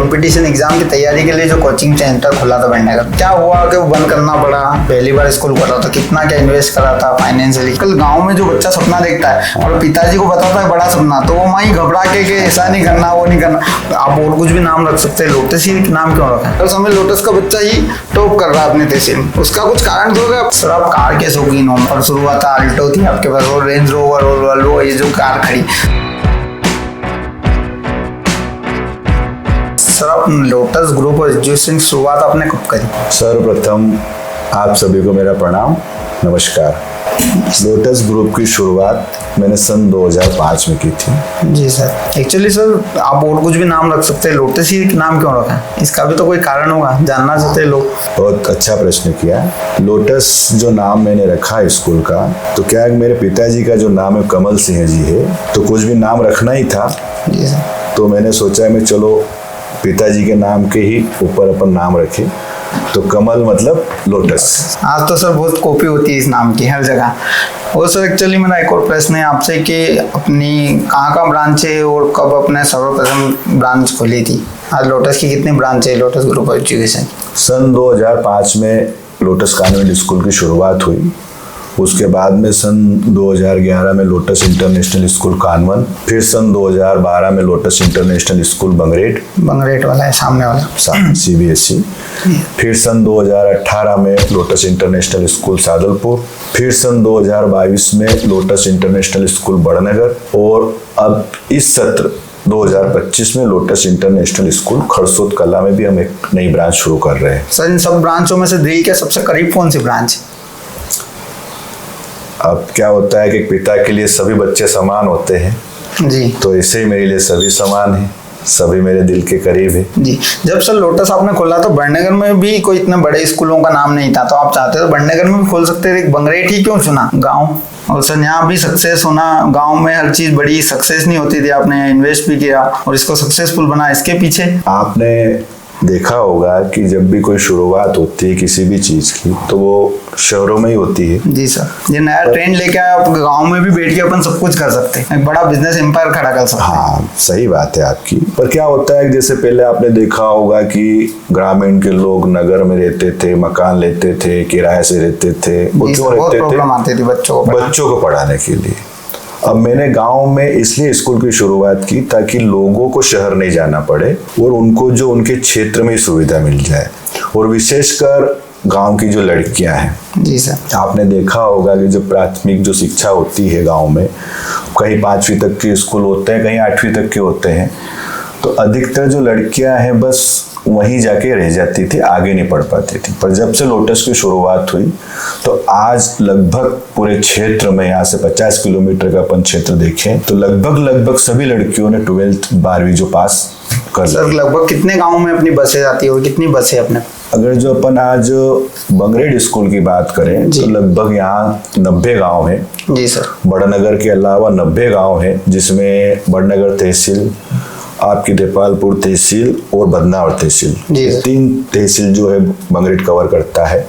Competition exam की तैयारी के लिए जो कोचिंग सेंटर खुला था भटनगर, क्या हुआ कि वो बंद करना पड़ा? पहली बार स्कूल खोला था, कितना क्या इन्वेस्ट करा था फाइनेंशियली। कल गांव में जो बच्चा सपना देखता है और पिताजी को बताता है बड़ा सपना, तो वो माँ ही घबरा के ऐसा नहीं करना वो नहीं करना। आप और कुछ भी नाम रख सकते हैं, लोटस ही नाम क्यों रखा है? समय लोटस का बच्चा ही टॉप कर रहा है अपने तहसील में, उसका कुछ कारण तो होगा। सर आप कार के शौकीन हो और शुरुआत आल्टो थी आपके पास, और रेंज रोवर और वॉल्वो, ये जो कार खड़ी। सर आप लोटस ग्रुप ऑफ एजुकेशन की शुरुआत आपने कब करी? सर्वप्रथम आप सभी को मेरा प्रणाम, नमस्कार। लोटस ग्रुप की शुरुआत मैंने सन 2005 में की थी। जी सर। एक्चुअली सर आप और कुछ भी नाम रख सकते हैं, लोटस ही नाम क्यों रखा है? इसका भी तो कोई कारण होगा, जानना चाहते हैं लोग। बहुत अच्छा प्रश्न किया। लोटस जो नाम मैंने रखा है स्कूल का, तो क्या है मेरे पिताजी का जो नाम है कमल सिंह जी है, तो कुछ भी नाम रखना ही था। जी सर। तो मैंने सोचा मैं चलो पिताजी के नाम के ही ऊपर अपन नाम रखें, तो कमल मतलब लोटस। आज तो सर बहुत कॉपी होती है इस नाम की हर जगह। और सर एक्चुअली मेरा एक और प्रश्न है आपसे कि अपनी कहाँ ब्रांच है और कब अपने सर्वप्रथम ब्रांच खोली थी? आज लोटस की कितनी ब्रांच है, लोटस ग्रुप ऑफ एजुकेशन? सन 2005 में लोटस कॉन्वेंट स्कूल की शुरुआत हुई। उसके बाद में सन 2011 में लोटस इंटरनेशनल स्कूल कानवन, फिर सन 2012 में लोटस इंटरनेशनल स्कूल बंगरेट वाला है सामने वाला CBSE, फिर सन 2018 में लोटस इंटरनेशनल स्कूल सादलपुर, फिर सन 2022 में लोटस इंटरनेशनल स्कूल बड़नगर, और अब इस सत्र 2025 में लोटस इंटरनेशनल स्कूल खरसोद कला में भी हम एक नई ब्रांच शुरू कर रहे हैं। सर इन सब ब्रांचों में से दिल के सबसे करीब कौन सी ब्रांच है? अब क्या होता है कि पिता के लिए सभी बच्चे समान होते हैं जी, तो ऐसे ही मेरे लिए सभी समान हैं, सभी मेरे दिल के करीब है जी। जब सर लोटस आपने खोला तो बड़नगर में भी कोई इतने बड़े स्कूलों का नाम नहीं था, तो आप चाहते तो बड़नगर में भी खोल सकते थे, बंगरेट ही क्यों चुना गांव? और सर यहाँ भी सक्सेस होना, गांव में हर चीज बड़ी सक्सेस नहीं होती थी, आपने इन्वेस्ट भी किया और इसको सक्सेसफुल बना, इसके पीछे आपने देखा होगा कि जब भी कोई शुरुआत होती है किसी भी चीज की तो वो शहरों में ही होती है। जी सर। ये नया ट्रेंड लेके आया, आप गांव में भी बैठ के अपन सब कुछ कर सकते हैं, एक बड़ा बिजनेस एम्पायर खड़ा कर सकते हैं। हाँ सही बात है आपकी। पर क्या होता है जैसे पहले आपने देखा होगा कि ग्रामीण के लोग नगर में रहते थे, मकान लेते थे, किराए से रहते थे, वो क्यों रहते थे? प्रॉब्लम आती थी बच्चों को पढ़ाने के लिए। अब मैंने गांव में इसलिए स्कूल की शुरुआत की ताकि लोगों को शहर नहीं जाना पड़े और उनको जो उनके क्षेत्र में सुविधा मिल जाए, और विशेषकर गांव की जो लड़कियां हैं। जी सर। आपने देखा होगा कि जो प्राथमिक जो शिक्षा होती है गांव में, कहीं 5वीं तक के स्कूल होते हैं, कहीं 8वीं तक के होते हैं, तो अधिकतर जो लड़कियां हैं बस वहीं जाके रह जाती थी, आगे नहीं पढ़ पाती थी। पर जब से लोटस की शुरुआत हुई तो आज लगभग पूरे क्षेत्र में, यहाँ से 50 किलोमीटर का अपन क्षेत्र देखें तो लगभग सभी लड़कियों ने 12th 12वीं जो पास कर लिया। सर लगभग कितने गाँव में अपनी बसें आती है और कितनी बसें अपने? अगर जो अपन आज बंगरेट स्कूल की बात करें तो लगभग यहाँ 90 गांव है। जी सर। बड़नगर के अलावा 90 गांव है, जिसमें बड़नगर तहसील, आपकी देपालपुर तहसील और बदनावर तहसील, 3 तहसील जो है बंगरेट कवर करता है।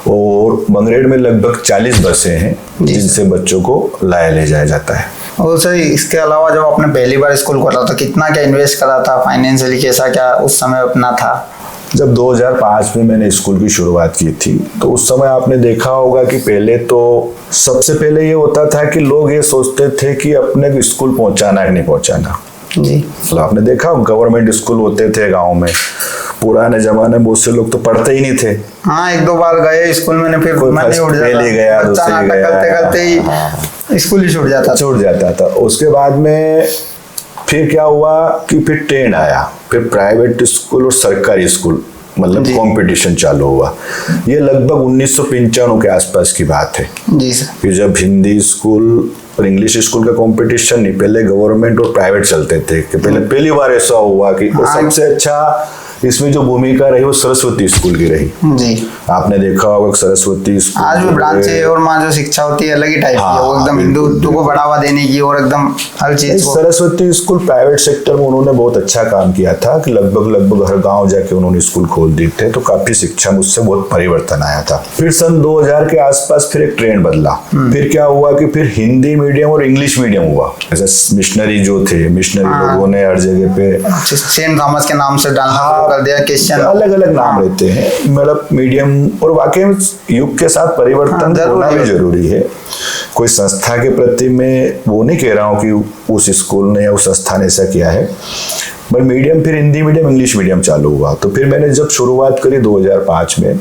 और बंगरेट में लगभग 40 बसें हैं जिनसे बच्चों को लाया ले जाया जाता है। और सर इसके अलावा जब आपने पहली बार स्कूल खोला तो कितना क्या इन्वेस्ट करा था, फाइनेंशियली कैसा क्या उस समय अपना था? जब 2005 में मैंने स्कूल की शुरुआत की थी तो उस समय आपने देखा होगा कि पहले तो सबसे पहले ये होता था कि लोग ये सोचते थे कि अपने को स्कूल पहुंचाना है कि नहीं पहुंचाना। जी। तो आपने देखा गवर्नमेंट स्कूल होते थे गांव में, पुराने जमाने में बहुत से लोग तो पढ़ते ही नहीं थे। हाँ, 1-2 बार गए स्कूल में, फिर मैं नहीं उठ गया, करते ही स्कूल ही छूट जाता था। उसके बाद में फिर क्या हुआ कि फिर ट्रेंड आया, फिर प्राइवेट स्कूल और सरकारी स्कूल मतलब कंपटीशन चालू हुआ। ये लगभग 1995 के आसपास की बात है। जी सर। फिर जब हिंदी स्कूल और इंग्लिश स्कूल का कंपटीशन नहीं, पहले गवर्नमेंट और प्राइवेट चलते थे कि पहली बार ऐसा हुआ कि सबसे अच्छा इसमें जो भूमिका रही वो सरस्वती स्कूल की रही। जी, आपने देखा होगा सरस्वती स्कूल आज भी ब्रांच है और वहाँ जो शिक्षा होती है अलग ही टाइप की है, वो एकदम हिंदुत्व को बढ़ावा देने की और एकदम हर चीज को। सरस्वती स्कूल प्राइवेट सेक्टर में उन्होंने बहुत अच्छा काम किया था कि लगभग हर गांव जाके उन्होंने स्कूल खोल दिए थे, तो काफी शिक्षा में उससे बहुत परिवर्तन आया था। फिर सन 2000 के आसपास फिर एक ट्रेंड बदला। फिर क्या हुआ कि फिर हिंदी मीडियम और इंग्लिश मीडियम हुआ। ऐसे मिशनरी जो थे, मिशनरी लोगों ने हर जगह पे सेंट थॉमस के नाम से डालना शुरू कर दिया, क्रिश्चियन अलग अलग नाम रहते हैं, मतलब मीडियम। और वाकई में युग के साथ परिवर्तन होना भी जरूरी है। कोई संस्था के प्रति मैं वो नहीं कह रहा हूँ कि उस स्कूल ने या उस संस्था ने ऐसा किया है, बट मीडियम फिर हिंदी मीडियम इंग्लिश मीडियम चालू हुआ। तो फिर मैंने जब शुरुआत करी 2005 में,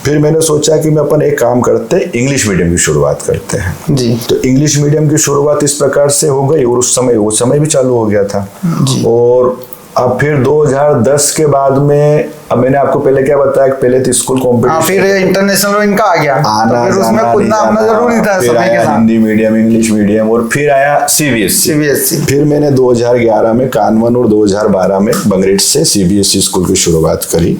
फिर मैंने सोचा कि मैं अपन एक काम करते हैं, इंग्लिश मीडियम की शुरुआत करते हैं जी। तो इंग्लिश मीडियम की शुरुआत इस प्रकार से हो गई और उस समय वो समय भी चालू हो गया था जी। और अब फिर 2010 के बाद में, अब मैंने आपको पहले क्या बताया कि पहले तो स्कूल कॉम्पिटिशन, फिर इंटरनेशनल इनका आ गया, आना तो फिर उसमें कूदना अपना जरूरी था फिर समय के आया साथ। हिंदी मीडियम इंग्लिश मीडियम और फिर आया सीबीएसई। फिर मैंने 2011 में कानवन और 2012 में बंगरेट से सीबीएसई स्कूल की शुरुआत करी।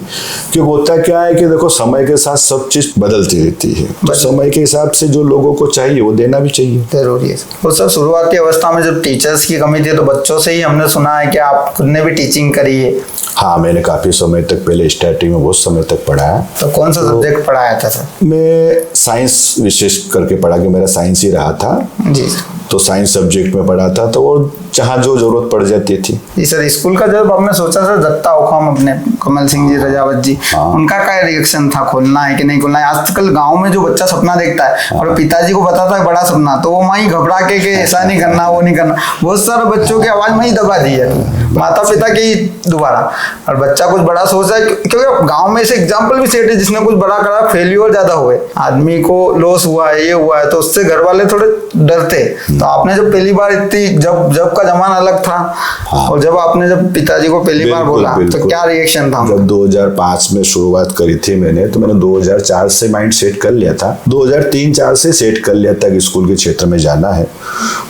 क्योंकि होता क्या है कि देखो समय के साथ सब चीज बदलती रहती है, तो समय के हिसाब से जो लोगों को चाहिए वो देना भी चाहिए, जरूरी है। और सर शुरुआती अवस्था में जब टीचर्स की कमी थी तो बच्चों से ही हमने सुना है कि आप खुद ने भी टीचिंग करी है। हाँ, मैंने काफी समय तक, पहले स्टार्टिंग में बहुत समय तक पढ़ाया। तो कौन सा सब्जेक्ट पढ़ाया था सर? मैं साइंस विशेष करके पढ़ा, कि मेरा साइंस ही रहा था जी। तो साइंस सब्जेक्ट में पढ़ा था, तो वो जहाँ जो जरूरत पड़ जाती थी। जी सर, स्कूल का जब आपने सोचा सर दत्ता ओखम अपने कमल सिंह जी रजावत जी, उनका क्या रिएक्शन था, खोलना है कि नहीं खोलना है? आजकल गांव में जो बच्चा सपना देखता है और पिताजी को बताता है बड़ा सपना, तो वो वहीं घबरा के ऐसा नहीं करना वो नहीं करना, बहुत सारे बच्चों की आवाज वहीं दबा दी है माता पिता की दोबारा। और बच्चा कुछ बड़ा सोच रहा है, क्योंकि गाँव में ऐसे एग्जाम्पल भी सेट है जिसने कुछ बड़ा करा, फेल्यूर ज्यादा हुए, आदमी को लॉस हुआ है, ये हुआ है, तो उससे घर वाले थोड़े डरते। तो आपने जब पहली बार इतनी, जब का जमाना अलग था, और जब आपने जब पिताजी को पहली बार बोला तो क्या रिएक्शन था? जब 2005 में शुरुआत करी थी मैंने, तो मैंने 2004 से माइंड सेट कर लिया था, 2003-04 से सेट कर लिया था कि स्कूल के क्षेत्र में जाना है।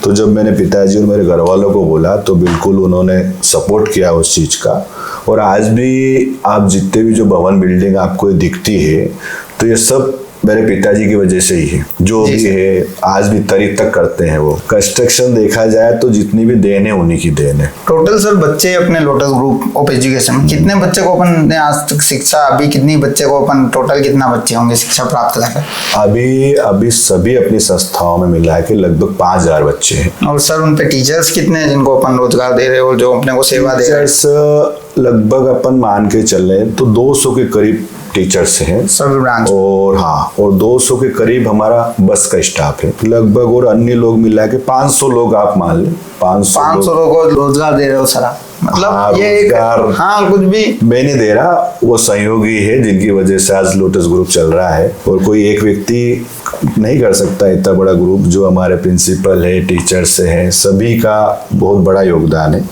तो जब मैंने पिताजी और मेरे घर वालों को बोला तो बिल्कुल उन्होंने सपोर्ट किया उस चीज का। और आज भी आप जितने भी जो भवन बिल्डिंग आपको दिखती है, तो ये सब मेरे पिताजी की वजह से ही है। जो भी है आज भी तरी तक करते हैं वो। कंस्ट्रक्शन देखा जाए तो जितनी भी देन है उन्हीं की देन है। टोटल सर बच्चे अपने लोटस ग्रुप ऑफ एजुकेशन में कितने बच्चे को अपन ने आज तक शिक्षा, अभी कितनी बच्चे को अपन, टोटल कितना बच्चे होंगे शिक्षा प्राप्त कर? अभी सभी अपनी संस्थाओं में मिला के लगभग 5000 बच्चे हैं। और सर उन पे टीचर्स कितने हैं जिनको अपन रोजगार दे रहे हो, जो अपने को सेवा दे रहे हैं? लगभग अपन मान के चल रहे तो 200 के करीब टीचर्स हैं सभी ब्रांच। और हाँ, और 200 के करीब हमारा बस का स्टाफ है लगभग, और अन्य लोग मिला के 500 लोग आप मान लें। 500 लोगों को रोजगार दे रहे हो सर? मतलब हाँ, ये एक, हाँ कुछ भी मैं नहीं दे रहा, वो सहयोगी है जिनकी वजह से आज लोटस ग्रुप चल रहा है। और कोई एक व्यक्ति नहीं कर सकता इतना बड़ा ग्रुप, जो हमारे प्रिंसिपल है, टीचर्स है, सभी का बहुत बड़ा योगदान है।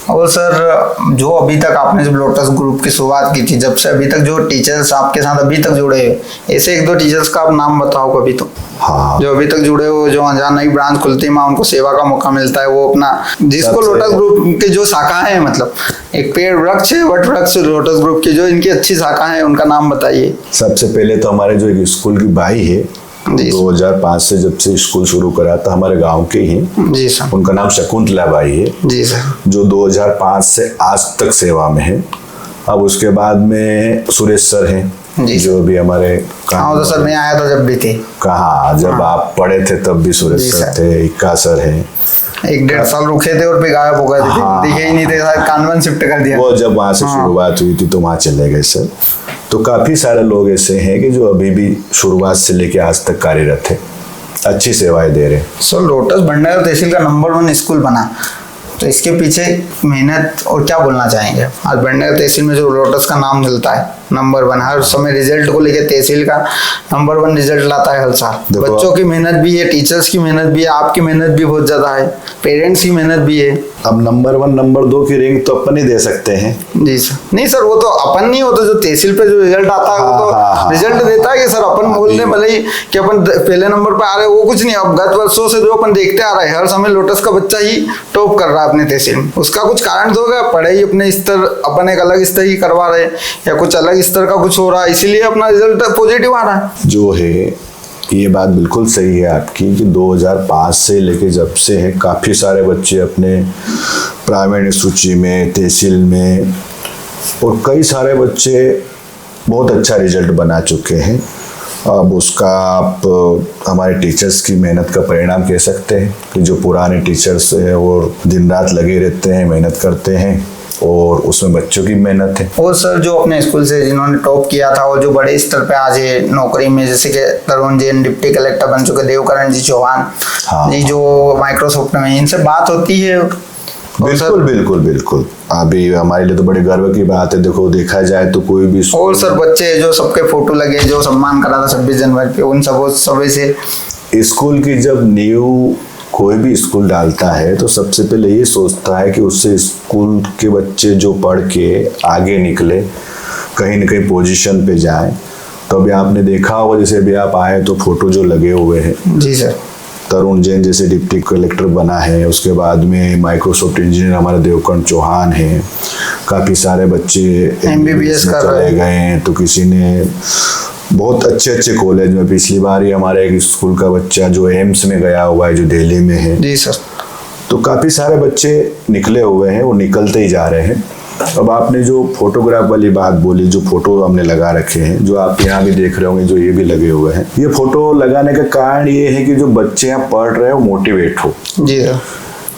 और सर जो अभी तक आपने जब लोटस ग्रुप की शुरुआत की थी, जब से अभी तक जो टीचर्स आपके साथ अभी तक जुड़े हैं, ऐसे एक दो टीचर्स का आप नाम बताओ कभी तो। हाँ, जो अभी तक जुड़े हो, जो जहाँ नई ब्रांच खुलती है उनको सेवा का मौका मिलता है, वो अपना जिसको लोटस ग्रुप के जो शाखाएं हैं, मतलब एक पेड़ वृक्ष है, वट वृक्ष लोटस ग्रुप की जो इनकी अच्छी शाखाएं हैं, उनका नाम बताइए। सबसे पहले तो हमारे जो एक स्कूल की बाई है, 2005 से जब से स्कूल शुरू करा था, हमारे गांव के ही जी सर, उनका नाम शकुंतला बाई है जी सर, जो 2005 से आज तक सेवा में है। अब उसके बाद में सुरेश सर हैं जो भी हमारे तो सर मैं आया था जब भी थे। कहाँ, जब आप पढ़े थे तब भी सुरेश सर थे, इक्का सर है। 1-1.5 साल रुके थे और फिर गायब हो गए थे, दिखे ही नहीं थे, कानवन शिफ्ट कर दिया। वो जब वहां से शुरुआत हुई थी तो वहां चले गए सर। तो काफी सारे लोग ऐसे हैं कि जो अभी भी शुरुआत से लेके आज तक कार्यरत है, अच्छी सेवाएं दे रहे हैं। सर लोटस भंडार तहसील का नंबर 1 स्कूल बना, तो इसके पीछे मेहनत और क्या बोलना चाहेंगे? आज भंडार तहसील में जो लोटस का नाम मिलता है नंबर 1, हर समय रिजल्ट को लेके तहसील का नंबर 1 रिजल्ट लाता है हर साल। बच्चों की मेहनत भी है, टीचर्स की मेहनत भी है, आपकी मेहनत भी बहुत ज्यादा है, पेरेंट्स की मेहनत भी है। अब नंबर 1 नंबर 2 की रैंक तो अपन ही दे सकते हैं। जी सर, नहीं सर वो तो अपन नहीं होता, जो तहसील पे जो रिजल्ट आता है वो तो रिजल्ट देता है कि सर अपन बोल रहे भले ही कि अपन पहले नंबर पे आ रहे, वो कुछ नहीं। अब गत वर्षों से जो अपन देखते आ रहे हैं, हर समय लोटस का बच्चा ही टॉप कर रहा है अपने तहसील में। उसका कुछ कारण तो होगा, पढ़ाई अपने स्तर अपन एक अलग स्तर की करवा रहे हैं या कुछ अलग स्तर का कुछ हो रहा है, इसीलिए अपना रिजल्ट पॉजिटिव आ रहा है। जो है ये बात बिल्कुल सही है आपकी कि 2005 से लेके जब से है काफ़ी सारे बच्चे अपने प्राइमरी सूची में, तहसील में, और कई सारे बच्चे बहुत अच्छा रिजल्ट बना चुके हैं। अब उसका आप हमारे टीचर्स की मेहनत का परिणाम कह सकते हैं कि जो पुराने टीचर्स हैं वो दिन रात लगे रहते हैं, मेहनत करते हैं, और उसमें बच्चों की मेहनत है। और सर जो अपने स्कूल से जिन्होंने टॉप किया था और जो बड़े स्तर पे आज है नौकरी में, जैसे कि तरुण जैन डिप्टी कलेक्टर बन चुके, देवकरण जी चौहान जी जो माइक्रोसॉफ्ट में, इनसे बात होती है? बिल्कुल बिल्कुल बिल्कुल, अभी हमारे लिए तो बड़े गर्व की बात है। देखो देखा जाए तो कोई भी और सर बच्चे जो सबके फोटो लगे, जो सम्मान करा था 26 जनवरी पे, उन सब से स्कूल की जब नींव कोई भी स्कूल डालता है तो सबसे पहले ये सोचता है कि उससे स्कूल के बच्चे जो पढ़ के आगे निकले, कहीं न कहीं पोजीशन पे जाएं। तो अभी आपने देखा होगा, जैसे अभी आप आए तो फोटो जो लगे हुए हैं। जी सर, तरुण जैन जैसे डिप्टी कलेक्टर बना है, उसके बाद में माइक्रोसॉफ्ट इंजीनियर हमारे देवकरण चौहान हैं, काफ़ी सारे बच्चे MBBS कर चले गए हैं, तो किसी ने बहुत अच्छे अच्छे कॉलेज में, पिछली बार ही हमारे एक स्कूल का बच्चा जो एम्स में गया हुआ है, जो दिल्ली में है। जी सर, तो काफ़ी सारे बच्चे निकले हुए हैं, वो निकलते ही जा रहे हैं। अब आपने जो फोटोग्राफ वाली बात बोली, जो फोटो हमने लगा रखे हैं, जो आप यहाँ भी देख रहे होंगे, जो ये भी लगे हुए हैं, ये फोटो लगाने का कारण ये है कि जो बच्चे यहाँ पढ़ रहे हैं वो मोटिवेट हो। जी सर,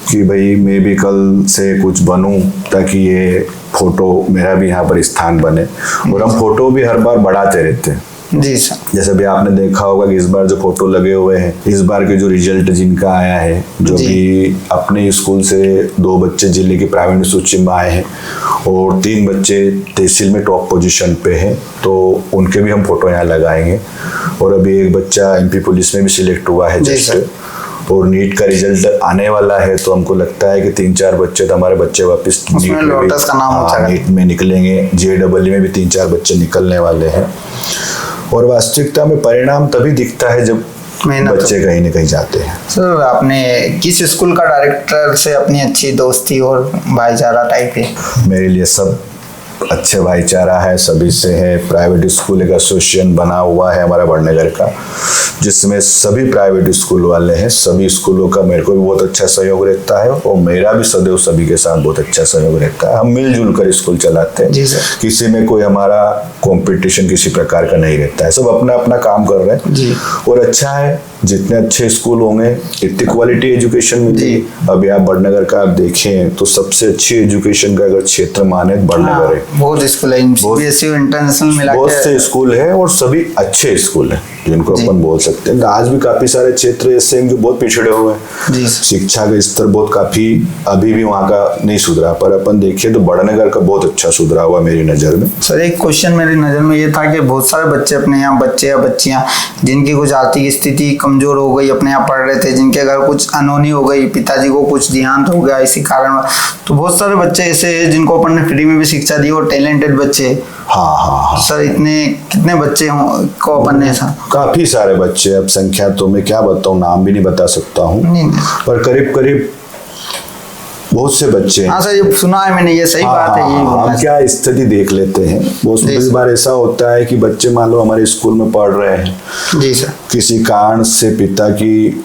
कि भाई मैं भी कल से कुछ बनूं, ताकि ये फोटो मेरा भी यहाँ पर स्थान बने। और हम फोटो भी हर बार बढ़ाते रहते हैं। जी सर, जैसे भी आपने देखा होगा कि इस बार जो फोटो लगे हुए हैं, इस बार के जो रिजल्ट जिनका आया है, जो भी अपने स्कूल से 2 बच्चे जिले की प्राइमरी सूची में आए हैं और 3 बच्चे तहसील में टॉप पोजीशन पे हैं, तो उनके भी हम फोटो यहाँ लगाएंगे। और अभी एक बच्चा MP पुलिस में भी सिलेक्ट हुआ है जस्ट, और नीट का रिजल्ट आने वाला है, तो हमको लगता है कि 3-4 बच्चे तो हमारे बच्चे वापस नीट में निकलेंगे। JEE में भी 3-4 बच्चे निकलने वाले हैं। और वास्तविकता में परिणाम तभी दिखता है जब बच्चे कहीं न कहीं जाते हैं। सर आपने किस स्कूल का डायरेक्टर से अपनी अच्छी दोस्ती और भाईचारा टाइप है? मेरे लिए सब अच्छे भाईचारा है, सभी से है। प्राइवेट स्कूल एक एसोसिएशन बना हुआ है हमारा बड़नगर का, जिसमें सभी प्राइवेट स्कूल वाले हैं। सभी स्कूलों का मेरे को भी बहुत अच्छा सहयोग रहता है और मेरा भी सदैव सभी के साथ बहुत अच्छा सहयोग रहता है। हम मिलजुल कर स्कूल चलाते हैं। जी सर, किसी में कोई हमारा कंपटीशन किसी प्रकार का नहीं रहता है, सब अपना अपना काम कर रहे हैं जी। और अच्छा है, जितने अच्छे स्कूल होंगे इतनी क्वालिटी एजुकेशन मिलेगी। अभी आप बड़नगर का आप देखें तो सबसे अच्छी एजुकेशन का अगर क्षेत्र माने बड़नगर है। बहुत स्कूल है, CBSE इंटरनेशनल मिला बहुत से स्कूल है और सभी अच्छे स्कूल हैं जिनको अपन बोल सकते हैं। आज भी काफी सारे क्षेत्र ऐसे हैं जो बहुत पिछड़े हुए हैं, शिक्षा का स्तर बहुत काफी अभी भी वहाँ का नहीं सुधरा, पर अपन देखिए तो बड़नगर का बहुत अच्छा सुधरा हुआ मेरी नजर में। सर एक क्वेश्चन मेरी नजर में ये था कि बहुत सारे बच्चे अपने यहाँ, बच्चे या बच्चियां जिनकी कुछ आर्थिक स्थिति कमजोर हो गई, अपने यहाँ पढ़ रहे थे, जिनके घर कुछ अनहोनी हो गई, पिताजी को कुछ देहांत हो गया इसी कारण, तो बहुत सारे बच्चे ऐसे हैं जिनको अपन ने फ्री में भी शिक्षा दी और टैलेंटेड बच्चे। हाँ। सर इतने कितने बच्चे को अपन ने? काफी सारे बच्चे, अब संख्या तो मैं क्या बताऊं, नाम भी नहीं बता सकता हूँ, पर करीब करीब बहुत से बच्चे। हाँ सर, ये सुना है मैंने, ये सही बात है। ये हम क्या स्थिति देख लेते हैं, बहुत बार ऐसा होता है कि बच्चे मान लो हमारे स्कूल में पढ़ रहे हैं जी सर, किसी कारण से पिता की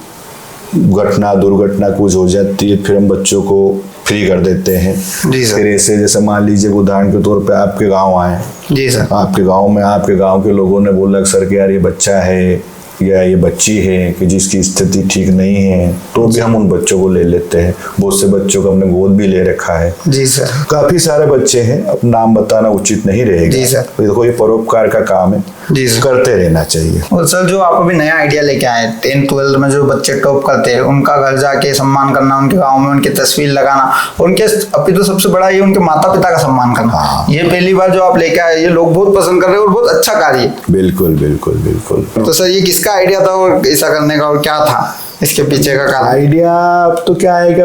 दुर्घटना कुछ हो जाती है, फिर हम बच्चों को फ्री कर देते हैं। फिर ऐसे जैसे मान लीजिए उदाहरण के तौर पे आपके गांव आए जी सर, आपके गांव में आपके गांव के लोगों ने बोला सर कि यार ये बच्चा है या ये बच्ची है कि जिसकी स्थिति ठीक नहीं है, तो भी हम उन बच्चों को ले लेते हैं। बहुत से बच्चों को हमने गोद भी ले रखा है। जी सर, काफी सारे बच्चे हैं, अब नाम बताना उचित नहीं रहेगा। जी सर, देखो ये परोपकार का काम है जी सर, करते रहना चाहिए। और सर जो आप अभी नया आइडिया लेके आए 10th-12th में जो बच्चे टॉप करते हैं उनका घर जाके सम्मान करना, उनके गाँव में उनकी तस्वीर लगाना, उनके अभी तो सबसे बड़ा ये उनके माता पिता का सम्मान करना, ये पहली बार जो आप लेके आए, ये लोग बहुत पसंद कर रहे हैं और बहुत अच्छा कार्य है। बिल्कुल बिल्कुल बिल्कुल। तो सर ये किसका किसका आइडिया था और ऐसा करने का, और क्या था इसके पीछे का कारण? आइडिया तो क्या है कि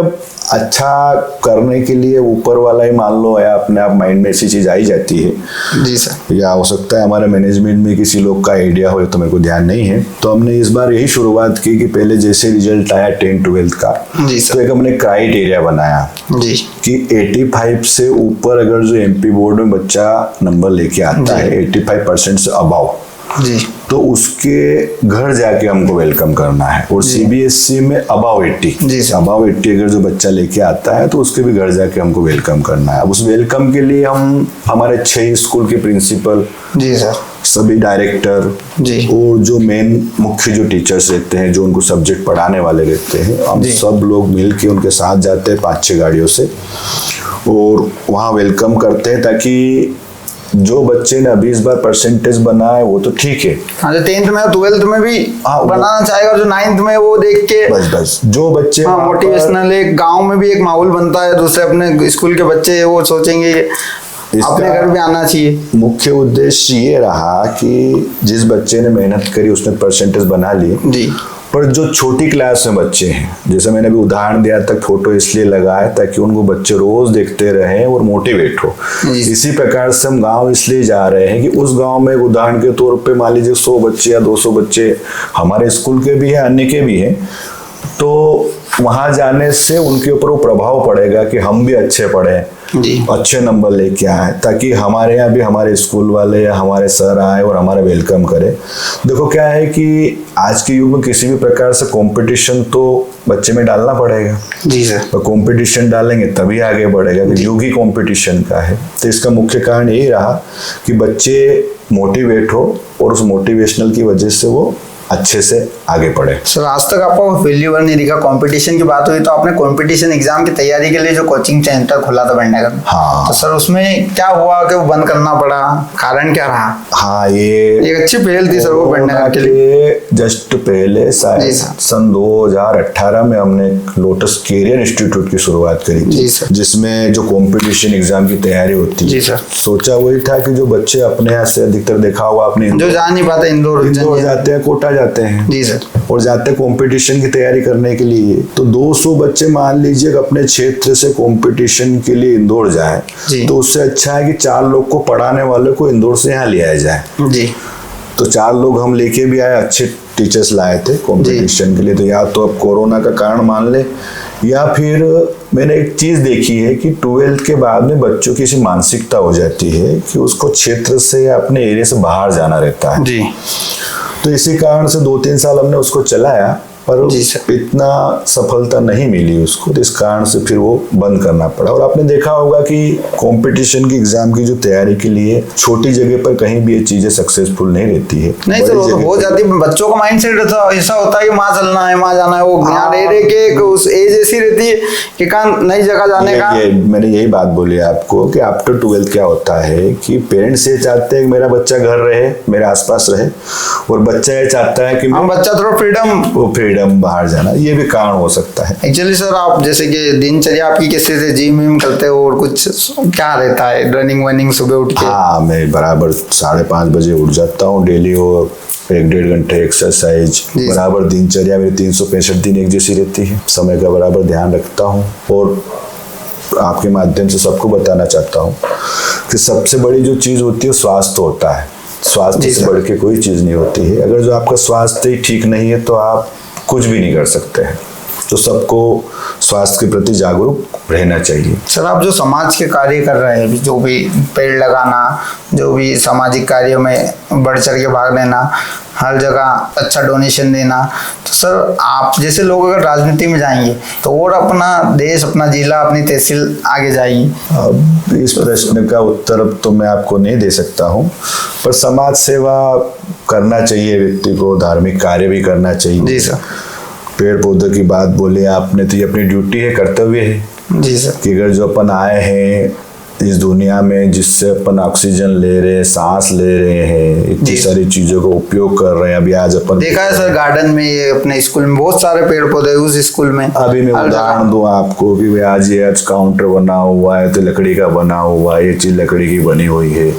अच्छा करने के लिए ऊपर वाला ही मान लो, या अपने आप माइंड में ऐसी चीज आई जाती है। जी सर। या हो सकता है हमारे मैनेजमेंट में किसी लोग का आइडिया हो, तो मेरे को ध्यान नहीं है। तो हमने इस बार यही शुरुआत की कि पहले जैसे रिजल्ट आया 10-12 का, जी सर। तो एक हमने क्राइटेरिया बनाया जी कि 85 से ऊपर अगर जो एमपी बोर्ड में बच्चा नंबर लेके आता है 85% से अबाव, जी, तो उसके घर जाके हमको वेलकम करना है। और सीबीएसई में अबाव 80, जी सर। अबाव 80 अगर जो बच्चा लेके आता है तो उसके भी घर जाके हमको वेलकम करना है। अब उस वेलकम के लिए हम हमारे 6 स्कूल के प्रिंसिपल, जी सर, सभी डायरेक्टर जी, और जो मेन मुख्य जो टीचर्स रहते हैं, जो उनको सब्जेक्ट पढ़ाने वाले रहते हैं, हम सब लोग मिलके उनके साथ जाते हैं 5-6 गाड़ियों से और वहाँ वेलकम करते हैं, ताकि जो बच्चे ने अभी इस बार परसेंटेज बना है वो तो ठीक है। हाँ, जो 10th में 12th में भी बनाना चाहेगा, जो 9th में वो देख के बस जो बच्चे मोटिवेशनल, एक गांव में भी एक माहौल बनता है, दूसरे अपने स्कूल के बच्चे वो सोचेंगे अपने घर भी आना चाहिए। मुख्य उद्देश्य ये रहा कि जिस बच्चे ने मेहनत करी उसने परसेंटेज बना ली जी, पर जो छोटी क्लास में बच्चे हैं, जैसे मैंने अभी उदाहरण दिया तक फोटो इसलिए लगाया ताकि उनको बच्चे रोज देखते रहें और मोटिवेट हो। इसी प्रकार से हम गांव इसलिए जा रहे हैं कि उस गांव में उदाहरण के तौर पे मान लीजिए 100 बच्चे या 200 बच्चे हमारे स्कूल के भी हैं, अन्य के भी हैं, तो वहां जाने से उनके ऊपर वो प्रभाव पड़ेगा कि हम भी अच्छे पढ़े, अच्छे नंबर लेके आए, ताकि हमारे यहाँ भी हमारे स्कूल वाले या हमारे सर आए और हमारा वेलकम करे। देखो क्या है कि आज के युग में किसी भी प्रकार से कंपटीशन तो बच्चे में डालना पड़ेगा। जी सर। और कंपटीशन डालेंगे तभी आगे बढ़ेगा, कि युग ही कंपटीशन का है। तो इसका मुख्य कारण यही रहा कि बच्चे मोटिवेट हो और उस मोटिवेशनल की वजह से वो अच्छे से आगे बढ़े। सर, आज तक आपको फेल्यूर नहीं दिखा। कंपटीशन की बात हुई तो आपने कंपटीशन एग्जाम की तैयारी के लिए जो कोचिंग सेंटर खोला था भंडागर में, हाँ, तो सर उसमें क्या हुआ कि वो बंद करना पड़ा, कारण क्या रहा? हाँ, ये एक अच्छी पहल थी सर वो भंडागर के लिए। जस्ट पहले शायद सन 2018 में हमने लोटस कैरियर इंस्टीट्यूट की शुरुआत करी थी, जिसमें जो कंपटीशन एग्जाम की तैयारी होती है, सोचा वही था कि जो बच्चे अपने यहाँ से अधिकतर देखा होगा आपने, जो जा नहीं पाते इंदौर जाते हैं, कोटा जाते हैं, जी सर, और जाते हैं कंपटीशन की तैयारी करने के लिए। तो 200 बच्चे मान लीजिए अपने क्षेत्र से कंपटीशन के लिए इंदौर जाए, तो उससे अच्छा है कि 4 लोग को पढ़ाने वाले को इंदौर से यहाँ ले आया जाए। जी, तो 4 लोग हम लेके भी आए, अच्छे टीचर्स लाए थे कंपटीशन के लिए। तो या तो अब कोरोना का कारण मान ले, या फिर मैंने एक चीज देखी है कि 12th के बाद में बच्चों की ऐसी मानसिकता हो जाती है कि उसको क्षेत्र से या अपने एरिया से बाहर जाना रहता है। जी, तो इसी कारण से 2-3 साल हमने उसको चलाया, पर इतना सफलता नहीं मिली उसको, तो इस कारण से फिर वो बंद करना पड़ा। और आपने देखा होगा कि कंपटीशन की एग्जाम की जो तैयारी के लिए छोटी जगह पर कहीं भी ये चीजें सक्सेसफुल नहीं रहती है। नहीं सर, वो तो हो जाती है। बच्चों का माइंडसेट ऐसा होता है कि वहां चलना है, वहां जाना है, वो यहाँ रह के उस एज ऐसी रहती है कि कहाँ नई जगह जाने का। मैंने यही बात बोली आपको कि आफ्टर 12th क्या होता है कि पेरेंट्स ये चाहते हैं कि मेरा बच्चा घर रहे, मेरे आसपास रहे, और बच्चा ये चाहता है कि बच्चा थोड़ा फ्रीडम बाहर जाना। ये भी कारण हो सकता है। एक्चुअली सर, आप जैसे कि दिनचर्या आपकी कैसे से जिम विम करते हो और कुछ क्या रहता है, रनिंग वनिंग सुबह उठ के? हाँ, मैं बराबर 5:30 बजे उठ जाता हूँ डेली, और 1-1.5 घंटे एक्सरसाइज। बराबर दिनचर्या मेरी 365 दिन एक जैसी रहती है, समय का बराबर ध्यान रखता हूँ। और आपके माध्यम से सबको बताना चाहता हूँ कि सबसे बड़ी जो चीज होती है स्वास्थ्य होता है। स्वास्थ्य से बढ़ के कोई चीज नहीं होती है। अगर जो आपका स्वास्थ्य ही ठीक नहीं है तो आप कुछ भी नहीं कर सकते हैं। तो सबको स्वास्थ्य के प्रति जागरूक रहना चाहिए। सर, आप जो समाज के कार्य कर रहे हैं, जो भी पेड़ लगाना, जो भी सामाजिक कार्यों में बढ़ चढ़ के भाग लेना, हर जगह अच्छा डोनेशन देना, तो सर आप जैसे लोग अगर राजनीति में जाएंगे तो और अपना देश, अपना जिला, अपनी तहसील आगे जाएगी। अब इस प्रश्न का उत्तर अब तो मैं आपको नहीं दे सकता हूँ, पर समाज सेवा करना चाहिए व्यक्ति को, धार्मिक कार्य भी करना चाहिए। जी सर। पेड़ पौधों की बात बोले आपने, तो ये अपनी ड्यूटी है, कर्तव्य है। जी सर। कि अगर जो अपन आए हैं इस दुनिया में जिससे अपन ऑक्सीजन ले रहे हैं, सांस ले रहे हैं, इतनी सारी चीजों का उपयोग कर रहे हैं। अभी आज अपन देखा है सर गार्डन में, ये अपने स्कूल में बहुत सारे पेड़ पौधे, उस स्कूल में अभी मैं उदाहरण दूं आपको कि आज ये आज काउंटर बना हुआ है तो लकड़ी का बना हुआ है, ये चीज लकड़ी की बनी हुई है।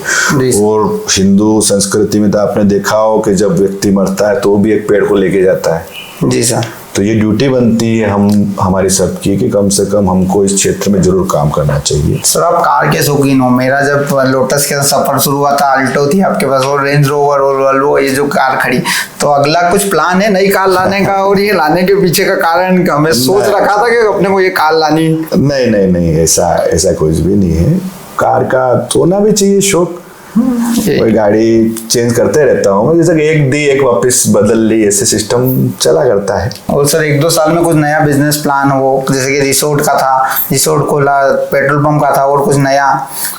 और हिंदू संस्कृति में तो आपने देखा हो कि जब व्यक्ति मरता है तो वो भी एक पेड़ को लेके जाता है। जी सर। तो ये ड्यूटी बनती है हमारी सबकी कि कम से कम हमको इस क्षेत्र में जरूर काम करना चाहिए। सर आप कार के शौकीन हो, मेरा जब लोटस के सफर शुरू हुआ था, अल्टो थी आपके पास और रेंज रोवर और वोल्वो, ये जो कार खड़ी, तो अगला कुछ प्लान है नई कार लाने का? और ये लाने के पीछे का कारण क्या? मैं सोच रखा था कि अपने को ये कार लानी। नहीं, ऐसा कुछ भी नहीं है। कार का होना भी चाहिए शौक। कोई गाड़ी चेंज करते रहता हूँ, जैसे एक दी एक वापस बदल ली, ऐसे सिस्टम चला करता है। और सर 1-2 साल में कुछ नया बिजनेस प्लान हो, जैसे कि रिसोर्ट का था, रिसोर्ट खोला, पेट्रोल पंप का था, और कुछ नया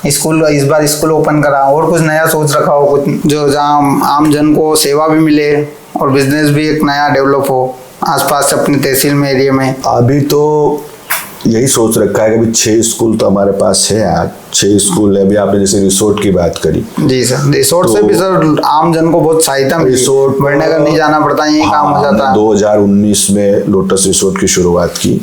स्कूल, इस बार स्कूल ओपन करा, और कुछ नया सोच रखा हो कुछ जो जहाँ आम जन को सेवा भी मिले और बिजनेस भी एक नया डेवलप हो आसपास अपनी तहसील में, एरिया में? अभी तो यही सोच रखा है कि अभी 6 स्कूल तो हमारे पास है। आज 6 स्कूल है। अभी आपने जैसे रिसोर्ट की बात करी, जी सर, रिसोर्ट से भी सर आम जन को बहुत सहायता मिली, रिसोर्ट वड़नगर नहीं जाना पड़ता, यही काम हो जाता है। 2019 में लोटस रिसोर्ट की शुरुआत की,